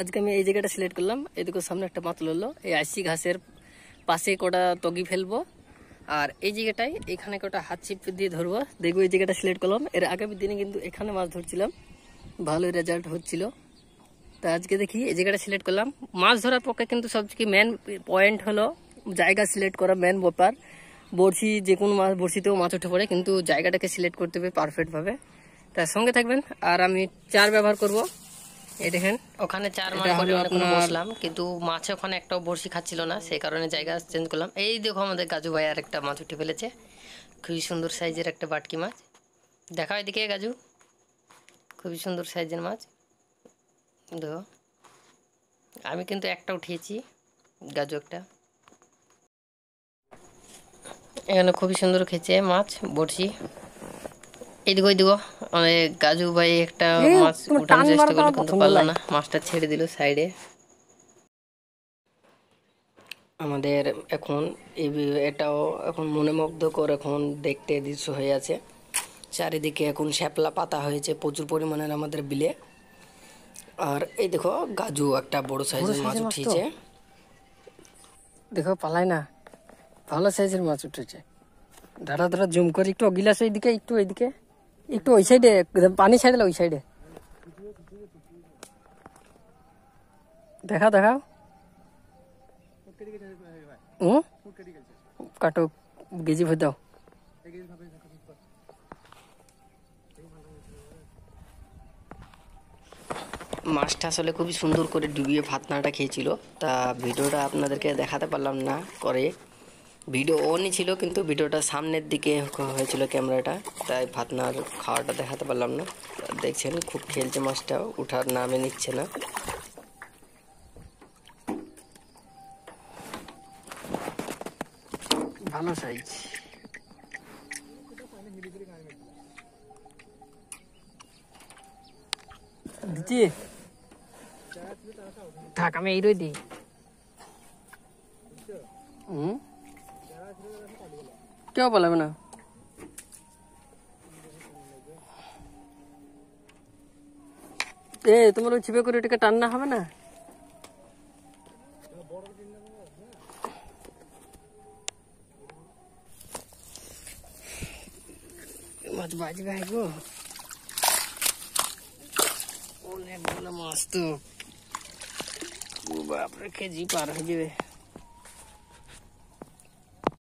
আজকে আমি এই জায়গাটা সিলেক্ট করলাম। এদিকে সামনে একটা মাছ লড়লো, এই আইসি ঘাসের পাশে কটা তগি ফেলবো, আর এই জায়গাটায় এখানে কটা হাত ছিপ দিয়ে ধরবো। দেখবো এই জায়গাটা সিলেক্ট করলাম। এর আগের দিনে কিন্তু এখানে মাছ ধরছিলাম, ভালোই রেজাল্ট হচ্ছিল। তা আজকে দেখি এই জায়গাটা সিলেক্ট করলাম। মাছ ধরার পক্ষে কিন্তু সবথেকে মেন পয়েন্ট হলো জায়গা সিলেক্ট করা, মেন ব্যাপার। বড়শি যে কোনো মাছ, বড়শিতেও মাছ উঠে পড়ে, কিন্তু জায়গাটাকে সিলেক্ট করতে হবে পারফেক্টভাবে। তার সঙ্গে থাকবেন। আর আমি চার ব্যবহার করব। এই দেখেন ওখানে চার মাছ বসলাম, কিন্তু মাছ ওখানে একটাও বড়শি খাচ্ছিল না, সেই কারণে জায়গা চেঞ্জ করলাম। এই দেখো আমাদের গাজু ভাই আর একটা মাছ উঠে ফেলেছে, খুবই সুন্দর সাইজের একটা বাটকি মাছ। দেখা এদিকে গাজু, খুবই সুন্দর সাইজের মাছ দেখো। আমি কিন্তু একটা উঠিয়েছি, গাজু একটা। এখানে খুবই সুন্দর খেয়েছে মাছ বড়শি। এইদিকে ওইদিকে অনেক গাজু ভাই একটা মাছ উঠানোর চেষ্টা করলো, কিন্তু পারলো না, মাছটা ছেড়ে দিল সাইডে। আমাদের এখন এটাও এখন মনোমুগ্ধকর এখন দেখতে দৃশ্য হয়ে আছে। চারিদিকে এখন শ্যাপলা পাতা হয়েছে প্রচুর পরিমাণের আমাদের বিলে। আর এই দেখো গাজু একটা বড় সাইজের মাছ উঠিয়েছে, দেখো পালায় না, ভালো সাইজের মাছ উঠেছে। দাঁড়া দাঁড়া জুম করে একটু গিলাস এইদিকে, একটু এইদিকে, একটু ওই সাইডে, পানি সাইডে, ওই সাইডে দেখা দেখাও। কাটো গেজি ভরে দাও। মাছটা আসলে খুবই সুন্দর করে ডুবিয়ে ভাতনাটা খেয়েছিল। তা ভিডিওটা আপনাদেরকে দেখাতে পারলাম না করে, ভিডিও অনই ছিল কিন্তু ভিডিওটা সামনের দিকে হয়েছিল ক্যামেরাটা, তাই ভাতনার খাওয়াটা দেখাতে পারলাম না। দেখছেন খুব খেলছে মাছটা, উঠার নামে নিচ্ছে না। ভালো সাইজ। দিচ্ছি থাক, আমি এইরই দিই। কেউ পালাবে না। তোমার ওই চিপে করে এটাকে টান্না হবে না। মাছ বাজবে গো, অনেকগুলো মাছ তো, বাপরে কেজি পার হয়ে যাবে।